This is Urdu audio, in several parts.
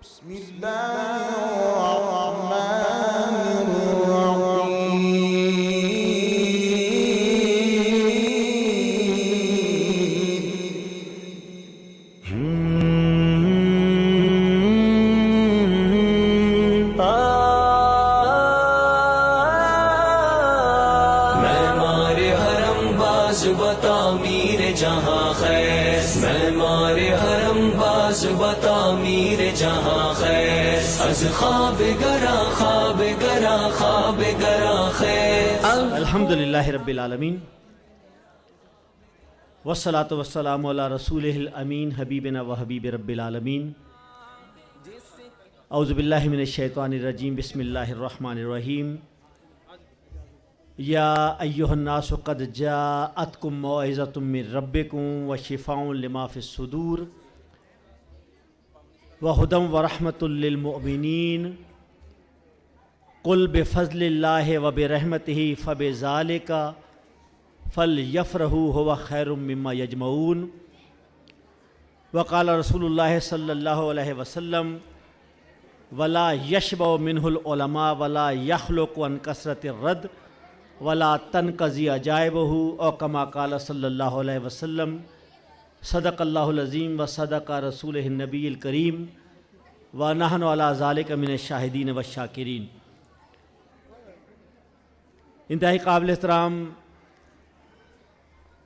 بسم الله الرحمن بتا میر جہاں خیر معمار حرم باز بتا میر جہاں خیر از خواب گرا خواب گرا خواب گرا خیر. الحمدللہ رب العالمین والصلاة والسلام علی رسولہ الامین حبیبنا و حبیب رب العالمین. اعوذ باللہ من الشیطان الرجیم. بسم اللہ الرحمن الرحیم. یا ایہا الناس قد جاءتکم موعظۃ من ربکم وشفاء لما فی الصدور وہدی ورحمۃ للمؤمنین. قل بفضل اللہ وبرحمتہ فبذالک فلیفرحوا ھو خیر مما یجمعون. وقال رسول اللہ صلی اللہ علیہ وسلم ولا یشبع منہ العلماء ولا یخلق عن کثرۃ الرد ولا تنقضی عجائبہ او کما قال صلی اللہ علیہ وسلم. صدق اللہ العظیم و صدق رسولہ النبی الکریم ونحن علی ذلک من الشاہدین والشاکرین. انتہائی قابل احترام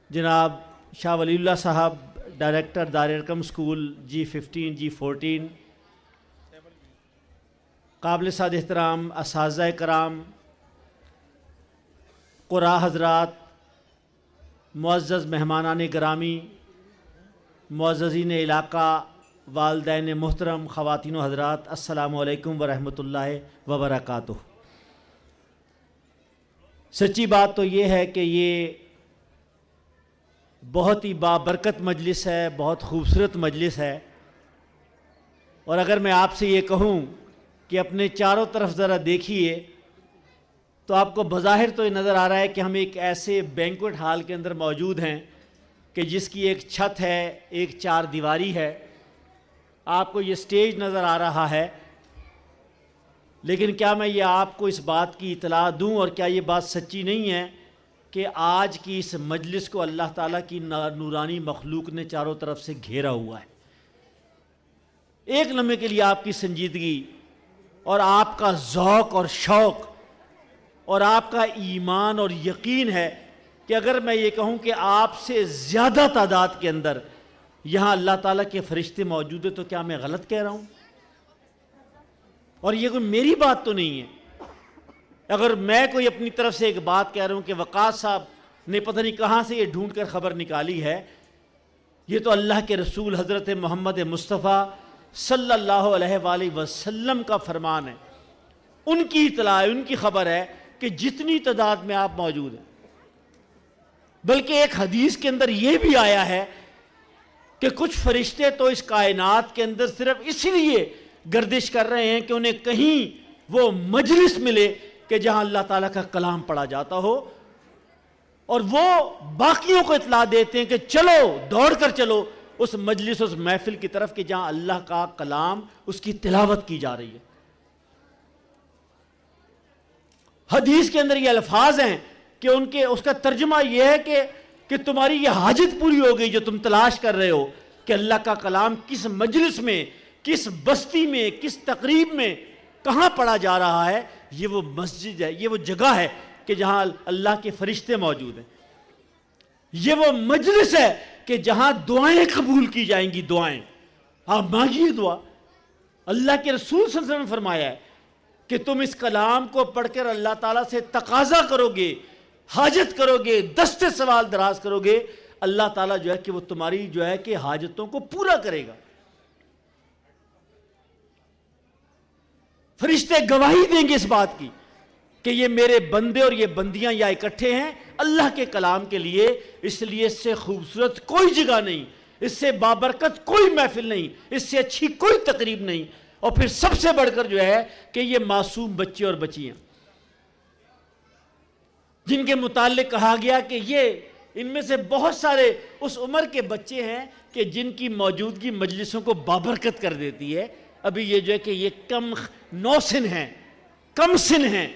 جناب شاہ ولی اللہ صاحب، ڈائریکٹر دارالارقم اسکول G15 G14، قابل سعد احترام اساتذہ کرام، قراء حضرات، معزز مہمانان گرامی، معززین علاقہ، والدین محترم، خواتین و حضرات، السلام علیکم ورحمۃ اللہ وبرکاتہ. سچی بات تو یہ ہے کہ یہ بہت ہی بابرکت مجلس ہے، بہت خوبصورت مجلس ہے. اور اگر میں آپ سے یہ کہوں کہ اپنے چاروں طرف ذرا دیکھیے تو آپ کو بظاہر تو یہ نظر آ رہا ہے کہ ہم ایک ایسے بینکوٹ ہال کے اندر موجود ہیں کہ جس کی ایک چھت ہے، ایک چار دیواری ہے. آپ کو یہ سٹیج نظر آ رہا ہے، لیکن کیا میں یہ آپ کو اس بات کی اطلاع دوں، اور کیا یہ بات سچی نہیں ہے کہ آج کی اس مجلس کو اللہ تعالیٰ کی نورانی مخلوق نے چاروں طرف سے گھیرا ہوا ہے. ایک لمحے کے لیے آپ کی سنجیدگی اور آپ کا ذوق اور شوق اور آپ کا ایمان اور یقین ہے کہ اگر میں یہ کہوں کہ آپ سے زیادہ تعداد کے اندر یہاں اللہ تعالیٰ کے فرشتے موجود ہیں تو کیا میں غلط کہہ رہا ہوں؟ اور یہ کوئی میری بات تو نہیں ہے. اگر میں کوئی اپنی طرف سے ایک بات کہہ رہا ہوں کہ وقاص صاحب نے پتہ نہیں کہاں سے یہ ڈھونڈ کر خبر نکالی ہے، یہ تو اللہ کے رسول حضرت محمد مصطفیٰ صلی اللہ علیہ وآلہ وسلم کا فرمان ہے. ان کی اطلاع، ان کی خبر ہے کہ جتنی تعداد میں آپ موجود ہیں. بلکہ ایک حدیث کے اندر یہ بھی آیا ہے کہ کچھ فرشتے تو اس کائنات کے اندر صرف اس لیے گردش کر رہے ہیں کہ انہیں کہیں وہ مجلس ملے کہ جہاں اللہ تعالیٰ کا کلام پڑھا جاتا ہو، اور وہ باقیوں کو اطلاع دیتے ہیں کہ چلو، دوڑ کر چلو اس مجلس، اس محفل کی طرف کہ جہاں اللہ کا کلام، اس کی تلاوت کی جا رہی ہے. حدیث کے اندر یہ الفاظ ہیں کہ اس کا ترجمہ یہ ہے کہ تمہاری یہ حاجت پوری ہو گئی جو تم تلاش کر رہے ہو کہ اللہ کا کلام کس مجلس میں، کس بستی میں، کس تقریب میں، کہاں پڑھا جا رہا ہے. یہ وہ مسجد ہے، یہ وہ جگہ ہے کہ جہاں اللہ کے فرشتے موجود ہیں. یہ وہ مجلس ہے کہ جہاں دعائیں قبول کی جائیں گی. دعائیں آپ مانگیے دعا. اللہ کے رسول صلی اللہ علیہ وسلم نے فرمایا ہے کہ تم اس کلام کو پڑھ کر اللہ تعالیٰ سے تقاضا کرو گے، حاجت کرو گے، دست سوال دراز کرو گے، اللہ تعالیٰ جو ہے کہ وہ تمہاری جو ہے کہ حاجتوں کو پورا کرے گا. فرشتے گواہی دیں گے اس بات کی کہ یہ میرے بندے اور یہ بندیاں یا اکٹھے ہیں اللہ کے کلام کے لیے. اس لیے اس سے خوبصورت کوئی جگہ نہیں، اس سے بابرکت کوئی محفل نہیں، اس سے اچھی کوئی تقریب نہیں. اور پھر سب سے بڑھ کر جو ہے کہ یہ معصوم بچے اور بچیاں جن کے متعلق کہا گیا کہ یہ ان میں سے بہت سارے اس عمر کے بچے ہیں کہ جن کی موجودگی مجلسوں کو بابرکت کر دیتی ہے. ابھی یہ جو ہے کہ یہ کم نو سن ہیں، کم سن ہیں،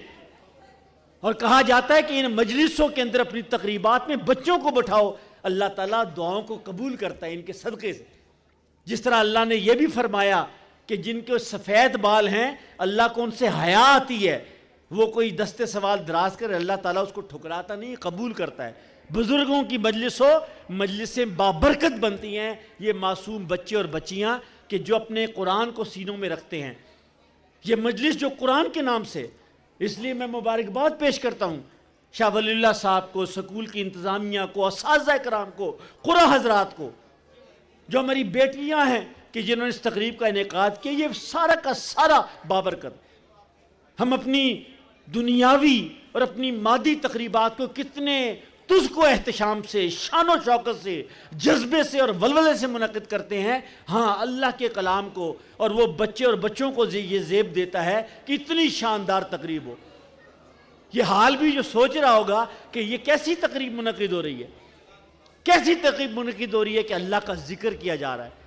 اور کہا جاتا ہے کہ ان مجلسوں کے اندر اپنی تقریبات میں بچوں کو بٹھاؤ، اللہ تعالیٰ دعاؤں کو قبول کرتا ہے ان کے صدقے سے۔ جس طرح اللہ نے یہ بھی فرمایا کہ جن کے سفید بال ہیں اللہ کو ان سے حیا آتی ہے، وہ کوئی دستے سوال دراز کرے اللہ تعالیٰ اس کو ٹھکراتا نہیں، قبول کرتا ہے۔ بزرگوں کی مجلسیں بابرکت بنتی ہیں، یہ معصوم بچے اور بچیاں کہ جو اپنے قرآن کو سینوں میں رکھتے ہیں۔ یہ مجلس جو قرآن کے نام سے، اس لیے میں مبارکباد پیش کرتا ہوں شاہ ولی اللہ صاحب کو، سکول کی انتظامیہ کو، اساتذہ کرام کو، قرآن حضرات کو، جو ہماری بیٹیاں ہیں کہ جنہوں نے اس تقریب کا انعقاد کیا، یہ سارا کا سارا بابرکت۔ ہم اپنی دنیاوی اور اپنی مادی تقریبات کو کتنے تزک و احتشام سے، شان و شوکت سے، جذبے سے اور ولولے سے منعقد کرتے ہیں، ہاں اللہ کے کلام کو اور وہ بچے اور بچوں کو یہ زیب دیتا ہے کہ اتنی شاندار تقریب ہو۔ یہ حال بھی جو سوچ رہا ہوگا کہ یہ کیسی تقریب منعقد ہو رہی ہے، کیسی تقریب منعقد ہو رہی ہے کہ اللہ کا ذکر کیا جا رہا ہے۔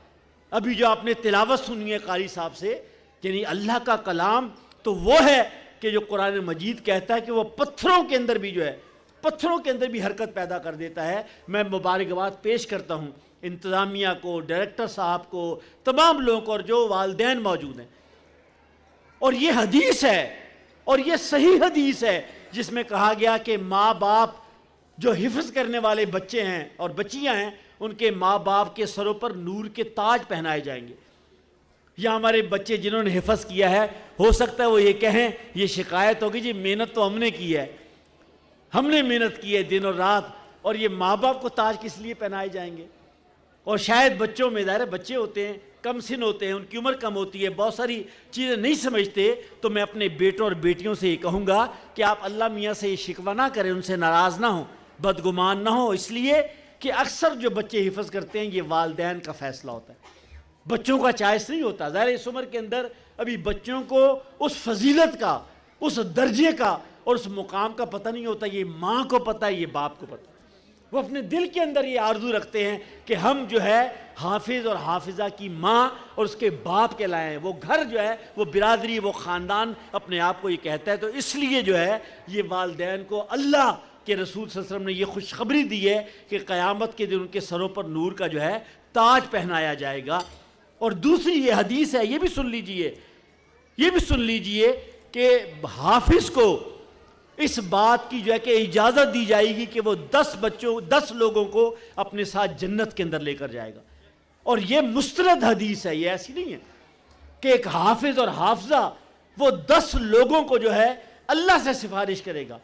ابھی جو آپ نے تلاوت سنی ہے قاری صاحب سے، یعنی اللہ کا کلام تو وہ ہے کہ جو قرآن مجید کہتا ہے کہ وہ پتھروں کے اندر بھی جو ہے، پتھروں کے اندر بھی حرکت پیدا کر دیتا ہے۔ میں مبارکباد پیش کرتا ہوں انتظامیہ کو، ڈائریکٹر صاحب کو، تمام لوگوں کو، اور جو والدین موجود ہیں۔ اور یہ حدیث ہے، اور یہ صحیح حدیث ہے جس میں کہا گیا کہ ماں باپ جو حفظ کرنے والے بچے ہیں اور بچیاں ہیں، ان کے ماں باپ کے سروں پر نور کے تاج پہنائے جائیں گے۔ یا ہمارے بچے جنہوں نے حفظ کیا ہے، ہو سکتا ہے وہ یہ کہیں، یہ شکایت ہوگی جی محنت تو ہم نے کی ہے، ہم نے محنت کی ہے دن اور رات، اور یہ ماں باپ کو تاج کس لیے پہنائے جائیں گے؟ اور شاید بچوں میں، ظاہر بچے ہوتے ہیں، کم سن ہوتے ہیں، ان کی عمر کم ہوتی ہے، بہت ساری چیزیں نہیں سمجھتے، تو میں اپنے بیٹوں اور بیٹیوں سے یہ کہوں گا کہ آپ اللہ میاں سے یہ شکوہ نہ کریں، ان سے ناراض نہ ہوں، بدگمان نہ ہوں، اس لیے کہ اکثر جو بچے حفظ کرتے ہیں یہ والدین کا فیصلہ ہوتا ہے، بچوں کا چائس نہیں ہوتا۔ ظاہر اس عمر کے اندر ابھی بچوں کو اس فضیلت کا، اس درجے کا اور اس مقام کا پتہ نہیں ہوتا، یہ ماں کو پتہ ہے، یہ باپ کو پتہ ہے۔ وہ اپنے دل کے اندر یہ آرزو رکھتے ہیں کہ ہم جو ہے حافظ اور حافظہ کی ماں اور اس کے باپ کے لائے ہیں۔ وہ گھر جو ہے، وہ برادری، وہ خاندان اپنے آپ کو یہ کہتا ہے۔ تو اس لیے جو ہے یہ والدین کو اللہ کہ رسول صلی اللہ علیہ وسلم نے یہ خوشخبری دی ہے کہ قیامت کے دن ان کے سروں پر نور کا جو ہے تاج پہنایا جائے گا۔ اور دوسری یہ حدیث ہے، یہ بھی سن لیجئے، یہ بھی سن لیجئے کہ حافظ کو اس بات کی جو ہے کہ اجازت دی جائے گی کہ وہ 10 لوگوں کو اپنے ساتھ جنت کے اندر لے کر جائے گا۔ اور یہ مستند حدیث ہے، یہ ایسی نہیں ہے کہ ایک حافظ اور حافظہ وہ 10 لوگوں کو جو ہے اللہ سے سفارش کرے گا،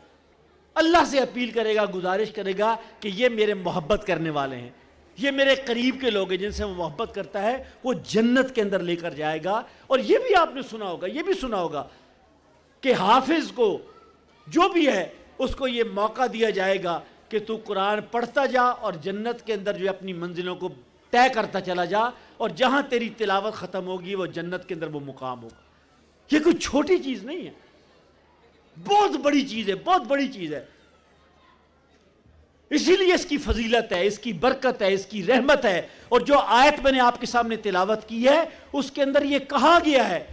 اللہ سے اپیل کرے گا، گزارش کرے گا کہ یہ میرے محبت کرنے والے ہیں، یہ میرے قریب کے لوگ ہیں جن سے وہ محبت کرتا ہے، وہ جنت کے اندر لے کر جائے گا۔ اور یہ بھی آپ نے سنا ہوگا، یہ بھی سنا ہوگا کہ حافظ کو جو بھی ہے اس کو یہ موقع دیا جائے گا کہ تو قرآن پڑھتا جا اور جنت کے اندر جو اپنی منزلوں کو طے کرتا چلا جا، اور جہاں تیری تلاوت ختم ہوگی وہ جنت کے اندر وہ مقام ہوگا۔ یہ کوئی چھوٹی چیز نہیں ہے، بہت بڑی چیز ہے، بہت بڑی چیز ہے۔ اسی لیے اس کی فضیلت ہے، اس کی برکت ہے، اس کی رحمت ہے۔ اور جو آیت میں نے آپ کے سامنے تلاوت کی ہے اس کے اندر یہ کہا گیا ہے،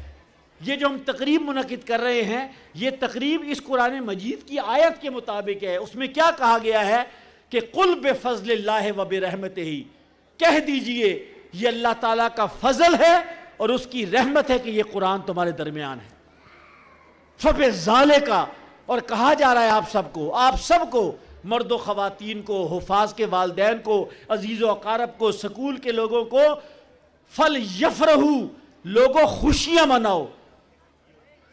یہ جو ہم تقریب منعقد کر رہے ہیں یہ تقریب اس قرآن مجید کی آیت کے مطابق ہے۔ اس میں کیا کہا گیا ہے کہ قل بفضل اللہ وبرحمتہ، کہہ دیجئے یہ اللہ تعالیٰ کا فضل ہے اور اس کی رحمت ہے کہ یہ قرآن تمہارے درمیان ہے۔ فبذالک، اور کہا جا رہا ہے آپ سب کو، مرد و خواتین کو، حفاظ کے والدین کو، عزیز و اقارب کو، سکول کے لوگوں کو، فَلْيَفْرَحُوا، لوگوں خوشیاں مناؤ،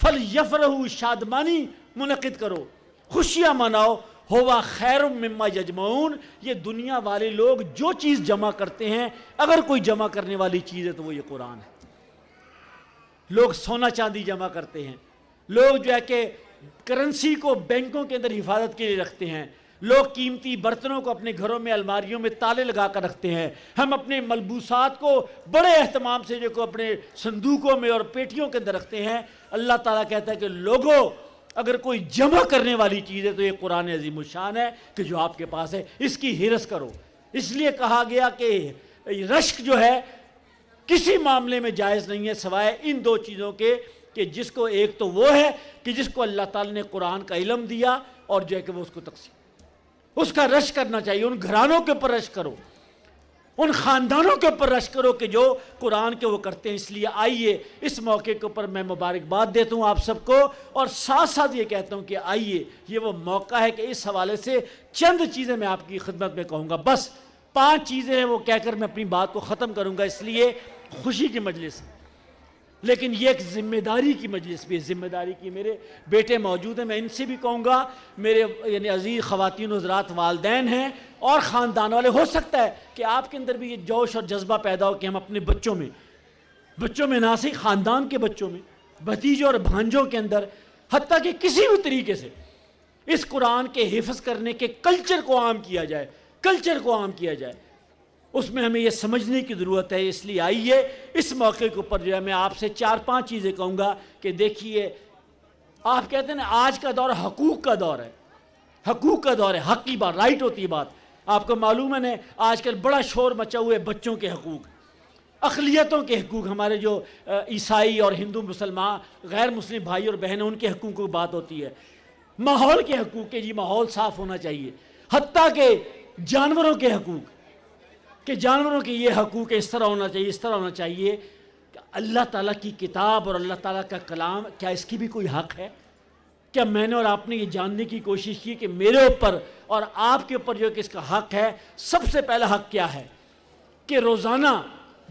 فَلْيَفْرَحُوا، شادمانی منعقد کرو، خوشیاں مناؤ، ہوا خیر مما یجمعون، یہ دنیا والے لوگ جو چیز جمع کرتے ہیں، اگر کوئی جمع کرنے والی چیز ہے تو وہ یہ قرآن ہے۔ لوگ سونا چاندی جمع کرتے ہیں، لوگ جو ہے کہ کرنسی کو بینکوں کے اندر حفاظت کے لیے رکھتے ہیں، لوگ قیمتی برتنوں کو اپنے گھروں میں الماریوں میں تالے لگا کر رکھتے ہیں، ہم اپنے ملبوسات کو بڑے اہتمام سے جو کو اپنے صندوقوں میں اور پیٹیوں کے اندر رکھتے ہیں۔ اللہ تعالیٰ کہتا ہے کہ لوگوں اگر کوئی جمع کرنے والی چیز ہے تو یہ قرآن عظیم الشان ہے کہ جو آپ کے پاس ہے، اس کی حرص کرو۔ اس لیے کہا گیا کہ رشک جو ہے کسی معاملے میں جائز نہیں ہے سوائے ان دو چیزوں کے، کہ جس کو ایک تو وہ ہے کہ جس کو اللہ تعالیٰ نے قرآن کا علم دیا اور جو ہے کہ وہ اس کو تقسیم، اس کا رشک کرنا چاہیے۔ ان گھرانوں کے اوپر رشک کرو، ان خاندانوں کے اوپر رشک کرو کہ جو قرآن کے وہ کرتے ہیں۔ اس لیے آئیے اس موقع کے اوپر میں مبارکباد دیتا ہوں آپ سب کو، اور ساتھ ساتھ یہ کہتا ہوں کہ آئیے، یہ وہ موقع ہے کہ اس حوالے سے چند چیزیں میں آپ کی خدمت میں کہوں گا، بس 5 چیزیں ہیں، وہ کہہ کر میں اپنی بات کو ختم کروں گا۔ اس لیے خوشی کی مجلس، لیکن یہ ایک ذمہ داری کی مجلس بھی ہے، ذمہ داری کی۔ میرے بیٹے موجود ہیں، میں ان سے بھی کہوں گا، میرے یعنی عزیز خواتین حضرات والدین ہیں اور خاندان والے، ہو سکتا ہے کہ آپ کے اندر بھی یہ جوش اور جذبہ پیدا ہو کہ ہم اپنے بچوں میں نہ صرف خاندان کے بچوں میں، بھتیجوں اور بھانجوں کے اندر، حتیٰ کہ کسی بھی طریقے سے اس قرآن کے حفظ کرنے کے کلچر کو عام کیا جائے، اس میں ہمیں یہ سمجھنے کی ضرورت ہے۔ اس لیے آئیے اس موقع کے اوپر جو ہے میں آپ سے 4-5 چیزیں کہوں گا کہ دیکھیے، آپ کہتے ہیں نا آج کا دور حقوق کا دور ہے، حق کی بات، رائٹ ہوتی ہے بات۔ آپ کو معلوم ہے آج کل بڑا شور مچا ہوا ہے بچوں کے حقوق، اقلیتوں کے حقوق، ہمارے جو عیسائی اور ہندو مسلمان غیر مسلم بھائی اور بہنیں، ان کے حقوق کی بات ہوتی ہے۔ ماحول کے حقوق کے، جی ماحول صاف ہونا چاہیے، حتیٰ کہ جانوروں کے حقوق، کہ جانوروں کے یہ حقوق اس طرح ہونا چاہیے کہ اللہ تعالیٰ کی کتاب اور اللہ تعالیٰ کا کلام، کیا اس کی بھی کوئی حق ہے؟ کیا میں نے اور آپ نے یہ جاننے کی کوشش کی کہ میرے اوپر اور آپ کے اوپر جو کہ اس کا حق ہے؟ سب سے پہلا حق کیا ہے کہ روزانہ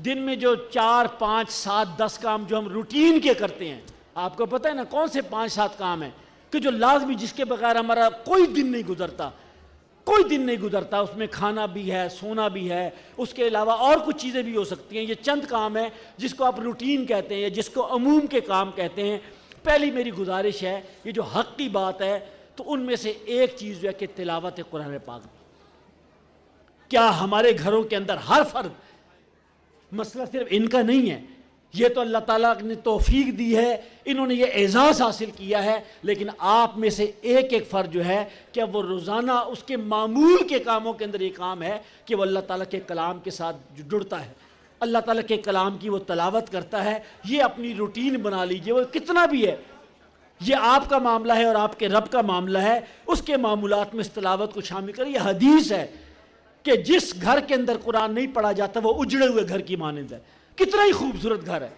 دن میں جو 4، 5، 7، 10 کام جو ہم روٹین کے کرتے ہیں، آپ کو پتہ ہے نا کون سے 5-7 کام ہیں کہ جو لازمی، جس کے بغیر ہمارا کوئی دن نہیں گزرتا، اس میں کھانا بھی ہے، سونا بھی ہے، اس کے علاوہ اور کچھ چیزیں بھی ہو سکتی ہیں۔ یہ چند کام ہیں جس کو آپ روٹین کہتے ہیں یا جس کو عموم کے کام کہتے ہیں۔ پہلی میری گزارش ہے، یہ جو حق کی بات ہے، تو ان میں سے ایک چیز جو ہے کہ تلاوت قرآن پاک۔ کیا ہمارے گھروں کے اندر ہر فرد، مسئلہ صرف ان کا نہیں ہے، یہ تو اللہ تعالیٰ نے توفیق دی ہے، انہوں نے یہ اعزاز حاصل کیا ہے، لیکن آپ میں سے ایک فرد جو ہے کہ وہ روزانہ اس کے معمول کے کاموں کے اندر یہ کام ہے کہ وہ اللہ تعالیٰ کے کلام کے ساتھ جڑتا ہے، اللہ تعالیٰ کے کلام کی وہ تلاوت کرتا ہے۔ یہ اپنی روٹین بنا لیجئے، وہ کتنا بھی ہے، یہ آپ کا معاملہ ہے اور آپ کے رب کا معاملہ ہے، اس کے معمولات میں اس تلاوت کو شامل کریں۔ یہ حدیث ہے کہ جس گھر کے اندر قرآن نہیں پڑھا جاتا وہ اجڑے ہوئے گھر کی مانند ہے۔ کتنا ہی خوبصورت گھر ہے،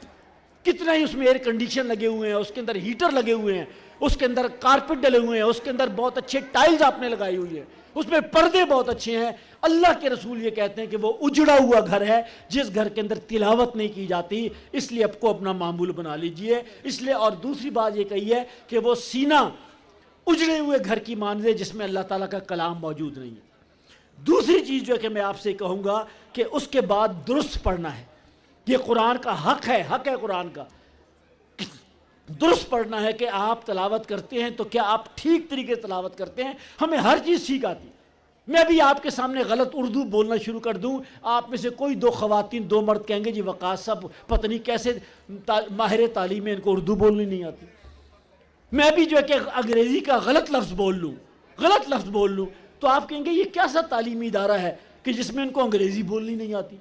کتنا ہی اس میں ایئر کنڈیشن لگے ہوئے ہیں، اس کے اندر ہیٹر لگے ہوئے ہیں، اس کے اندر کارپٹ ڈلے ہوئے ہیں، اس کے اندر بہت اچھے ٹائلز آپ نے لگائی ہوئی ہیں، اس میں پردے بہت اچھے ہیں۔ اللہ کے رسول یہ کہتے ہیں کہ وہ اجڑا ہوا گھر ہے جس گھر کے اندر تلاوت نہیں کی جاتی۔ اس لیے آپ کو اپنا معمول بنا لیجئے۔ اس لیے اور دوسری بات یہ کہی ہے کہ وہ سینہ اجڑے ہوئے گھر کی مانند ہے جس میں اللہ تعالیٰ کا کلام موجود نہیں ہے۔ دوسری چیز جو ہے کہ میں آپ سے کہوں گا کہ اس کے بعد درست پڑھنا ہے۔ یہ قرآن کا حق ہے قرآن کا، درست پڑھنا ہے کہ آپ تلاوت کرتے ہیں تو کیا آپ ٹھیک طریقے سے تلاوت کرتے ہیں؟ ہمیں ہر چیز سیکھ آتی۔ میں بھی آپ کے سامنے غلط اردو بولنا شروع کر دوں، آپ میں سے کوئی 2 خواتین 2 مرد کہیں گے جی وقاص صاحب پتہ نہیں کیسے ماہر تعلیم ہے، ان کو اردو بولنی نہیں آتی۔ میں بھی جو ہے کہ انگریزی کا غلط لفظ بول لوں تو آپ کہیں گے یہ کیسا تعلیمی ادارہ ہے کہ جس میں ان کو انگریزی بولنی نہیں آتی،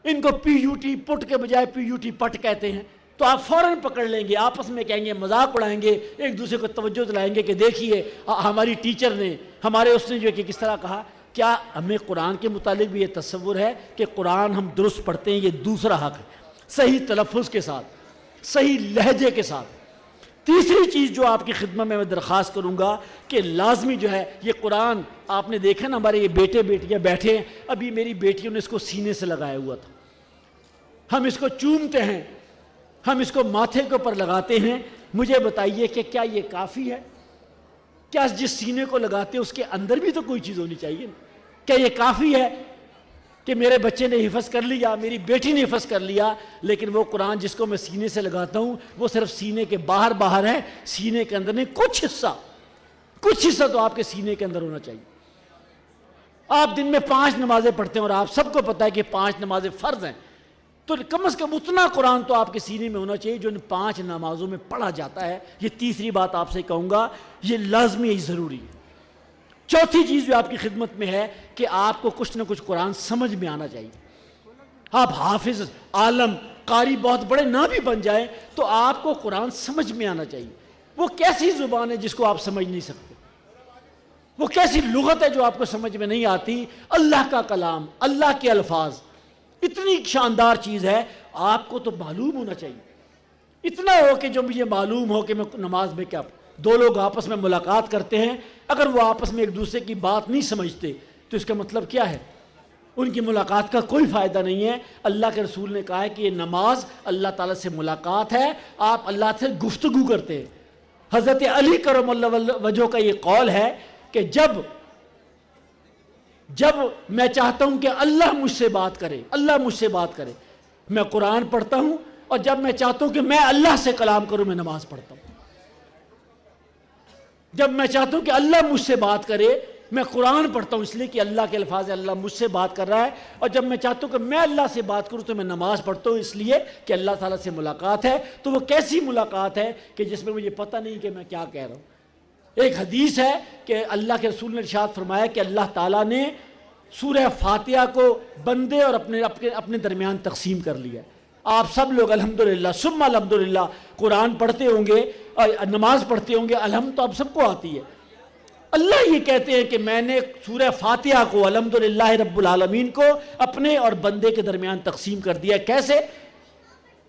ان کو پی یو ٹی پٹ کے بجائے پی یو ٹی پٹ کہتے ہیں، تو آپ فوراً پکڑ لیں گے، آپس میں کہیں گے، مذاق اڑائیں گے، ایک دوسرے کو توجہ دلائیں گے کہ دیکھیے ہماری ٹیچر نے، اس نے جو ہے کہ کس طرح کہا۔ کیا ہمیں قرآن کے متعلق بھی یہ تصور ہے کہ قرآن ہم درست پڑھتے ہیں؟ یہ دوسرا حق ہے، صحیح تلفظ کے ساتھ، صحیح لہجے کے ساتھ۔ تیسری چیز جو آپ کی خدمت میں درخواست کروں گا کہ لازمی جو ہے یہ قرآن، آپ نے دیکھا نا ہمارے یہ بیٹے بیٹیاں بیٹھے ہیں، ابھی میری بیٹیوں نے اس کو سینے سے لگایا ہوا تھا، ہم اس کو چومتے ہیں، ہم اس کو ماتھے کے اوپر لگاتے ہیں۔ مجھے بتائیے کہ کیا یہ کافی ہے؟ کیا جس سینے کو لگاتے ہیں اس کے اندر بھی تو کوئی چیز ہونی چاہیے؟ کیا یہ کافی ہے کہ میرے بچے نے حفظ کر لیا، میری بیٹی نے حفظ کر لیا، لیکن وہ قرآن جس کو میں سینے سے لگاتا ہوں وہ صرف سینے کے باہر ہے، سینے کے اندر نہیں؟ کچھ حصہ تو آپ کے سینے کے اندر ہونا چاہیے۔ آپ دن میں 5 نمازیں پڑھتے ہیں اور آپ سب کو پتہ ہے کہ 5 نمازیں فرض ہیں، تو کم از کم اتنا قرآن تو آپ کے سینے میں ہونا چاہیے جو ان 5 نمازوں میں پڑھا جاتا ہے۔ یہ تیسری بات آپ سے کہوں گا، یہ لازمی ہے، ضروری ہے۔ چوتھی چیز جو آپ کی خدمت میں ہے کہ آپ کو کچھ نہ کچھ قرآن سمجھ میں آنا چاہیے۔ آپ حافظ، عالم، قاری بہت بڑے نہ بھی بن جائیں تو آپ کو قرآن سمجھ میں آنا چاہیے۔ وہ کیسی زبان ہے جس کو آپ سمجھ نہیں سکتے؟ وہ کیسی لغت ہے جو آپ کو سمجھ میں نہیں آتی؟ اللہ کا کلام، اللہ کے الفاظ، اتنی شاندار چیز ہے، آپ کو تو معلوم ہونا چاہیے۔ اتنا ہو کہ جو مجھے معلوم ہو کہ میں نماز میں کیا، دو لوگ آپس میں ملاقات کرتے ہیں، اگر وہ آپس میں ایک دوسرے کی بات نہیں سمجھتے تو اس کا مطلب کیا ہے؟ ان کی ملاقات کا کوئی فائدہ نہیں ہے۔ اللہ کے رسول نے کہا ہے کہ یہ نماز اللہ تعالیٰ سے ملاقات ہے، آپ اللہ سے گفتگو کرتے ہیں۔ حضرت علی کرم اللہ وجہ کا یہ قول ہے کہ جب میں چاہتا ہوں کہ اللہ مجھ سے بات کرے، اللہ مجھ سے بات کرے، میں قرآن پڑھتا ہوں، اور جب میں چاہتا ہوں کہ میں اللہ سے کلام کروں، میں نماز پڑھتا ہوں۔ جب میں چاہتا ہوں کہ اللہ مجھ سے بات کرے، میں قرآن پڑھتا ہوں، اس لیے کہ اللہ کے الفاظ ہیں، اللہ مجھ سے بات کر رہا ہے، اور جب میں چاہتا ہوں کہ میں اللہ سے بات کروں تو میں نماز پڑھتا ہوں، اس لیے کہ اللہ تعالیٰ سے ملاقات ہے۔ تو وہ کیسی ملاقات ہے کہ جس میں مجھے پتہ نہیں کہ میں کیا کہہ رہا ہوں۔ ایک حدیث ہے کہ اللہ کے رسول نے ارشاد فرمایا کہ اللہ تعالیٰ نے سورہ فاتحہ کو بندے اور اپنے درمیان تقسیم کر لیا۔ آپ سب لوگ الحمدللہ ثم الحمدللہ قرآن پڑھتے ہوں گے اور نماز پڑھتے ہوں گے، الحمد تو آپ سب کو آتی ہے۔ اللہ یہ کہتے ہیں کہ میں نے سورہ فاتحہ کو الحمدللہ رب العالمین کو اپنے اور بندے کے درمیان تقسیم کر دیا۔ کیسے؟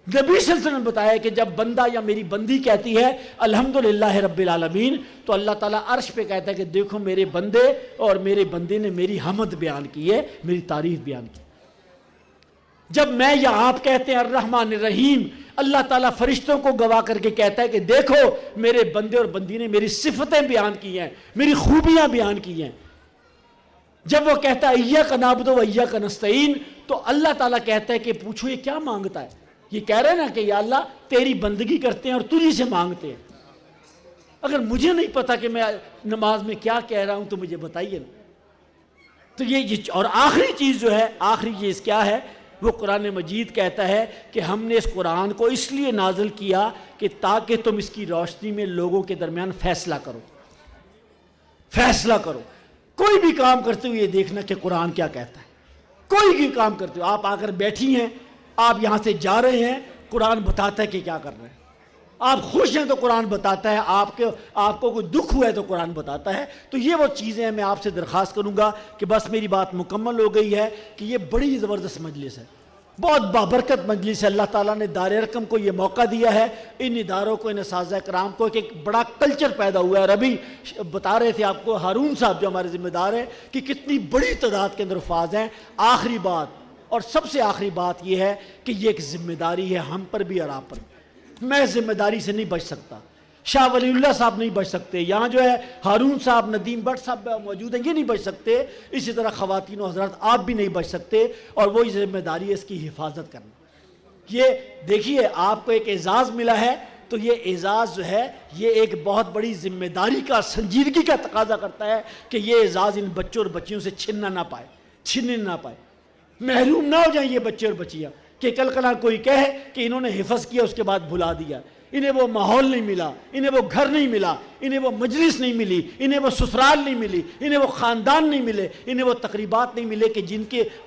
نبی صلی اللہ علیہ وسلم نے بتایا کہ جب بندہ یا میری بندی کہتی ہے الحمدللہ رب العالمین، تو اللہ تعالیٰ عرش پہ کہتا ہے کہ دیکھو میرے بندے اور میرے بندے نے میری حمد بیان کی ہے، میری تعریف بیان کی۔ جب میں یا آپ کہتے ہیں الرحمن الرحیم، اللہ تعالیٰ فرشتوں کو گواہ کر کے کہتا ہے کہ دیکھو میرے بندے اور بندی نے میری صفتیں بیان کی ہیں، میری خوبیاں بیان کی ہیں۔ جب وہ کہتا ہے ایاک نعبد و ایاک نستعین، تو اللہ تعالیٰ کہتا ہے کہ پوچھو یہ کیا مانگتا ہے؟ یہ کہہ رہے ہیں نا کہ یا اللہ تیری بندگی کرتے ہیں اور تجھی سے مانگتے ہیں۔ اگر مجھے نہیں پتا کہ میں نماز میں کیا کہہ رہا ہوں تو مجھے بتائیے نا۔ تو یہ اور آخری چیز جو ہے، آخری چیز کیا ہے؟ وہ قرآن مجید کہتا ہے کہ ہم نے اس قرآن کو اس لیے نازل کیا کہ تاکہ تم اس کی روشنی میں لوگوں کے درمیان فیصلہ کرو، فیصلہ کرو۔ کوئی بھی کام کرتے ہوئے یہ دیکھنا کہ قرآن کیا کہتا ہے۔ کوئی بھی کام کرتے ہوئے، آپ آ کر بیٹھی ہیں، آپ یہاں سے جا رہے ہیں، قرآن بتاتا ہے کہ کیا کر رہے ہیں۔ آپ خوش ہیں تو قرآن بتاتا ہے، آپ کو کوئی دکھ ہوا ہے تو قرآن بتاتا ہے۔ تو یہ وہ چیزیں ہیں، میں آپ سے درخواست کروں گا کہ بس میری بات مکمل ہو گئی ہے کہ یہ بڑی زبردست مجلس ہے، بہت بابرکت مجلس ہے۔ اللہ تعالیٰ نے دار ارقم کو یہ موقع دیا ہے، ان اداروں کو، ان اساتذہ کرام کو، کہ ایک بڑا کلچر پیدا ہوا ہے۔ اور ابھی بتا رہے تھے آپ کو ہارون صاحب جو ہمارے ذمہ دار ہیں کہ کتنی بڑی تعداد کے اندر افاظ ہیں۔ آخری بات اور سب سے آخری بات یہ ہے کہ یہ ایک ذمہ داری ہے ہم پر بھی اور آپ پر بھی۔ میں ذمہ داری سے نہیں بچ سکتا، شاہ ولی اللہ صاحب نہیں بچ سکتے، یہاں جو ہے ہارون صاحب، ندیم بٹ صاحب موجود ہیں، یہ نہیں بچ سکتے، اسی طرح خواتین و حضرات آپ بھی نہیں بچ سکتے، اور وہی ذمہ داری ہے اس کی حفاظت کرنا۔ یہ دیکھیے آپ کو ایک اعزاز ملا ہے، تو یہ اعزاز جو ہے یہ ایک بہت بڑی ذمہ داری کا، سنجیدگی کا تقاضا کرتا ہے کہ یہ اعزاز ان بچوں اور بچیوں سے چھننا نہ پائے، چھننے نہ پائے، محروم نہ ہو جائیں یہ بچے اور بچیاں کہ کل کل کوئی کہے کہ انہوں نے حفظ کیا اس کے بعد بھلا دیا، انہیں وہ ماحول نہیں ملا، انہیں وہ گھر نہیں ملا، انہیں وہ مجلس نہیں ملی، انہیں وہ سسرال نہیں ملی، انہیں وہ خاندان نہیں ملے، انہیں وہ تقریبات نہیں ملے کہ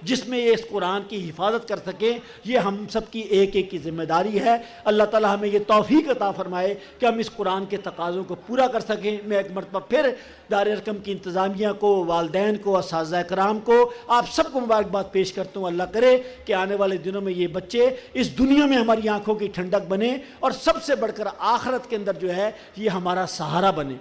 جس میں یہ اس قرآن کی حفاظت کر سکیں۔ یہ ہم سب کی ایک ایک کی ذمہ داری ہے۔ اللہ تعالی ہمیں یہ توفیق عطا فرمائے کہ ہم اس قرآن کے تقاضوں کو پورا کر سکیں۔ میں ایک مرتبہ پھر دار ارقم کی انتظامیہ کو، والدین کو، اساتذہ کرام کو، آپ سب کو مبارکباد پیش کرتا ہوں۔ اللہ کرے کہ آنے والے دنوں میں یہ بچے اس دنیا میں ہماری آنکھوں کی ٹھنڈک بنے، اور سب سے بڑھ کر آخرت کے اندر جو ہے یہ ہمارا سہارا بنے،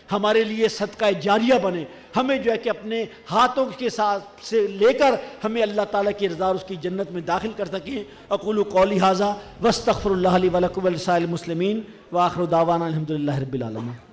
ہمارے لیے صدقہ جاریہ بنے، ہمیں جو ہے کہ اپنے ہاتھوں کے ساتھ سے لے کر ہمیں اللہ تعالیٰ کی رضا اور اس کی جنت میں داخل کر سکیں۔ اقول قولی ھذا واستغفر اللہ لی ولکم ولسائر المسلمین، وآخر دعوانا الحمدللہ رب العالمین۔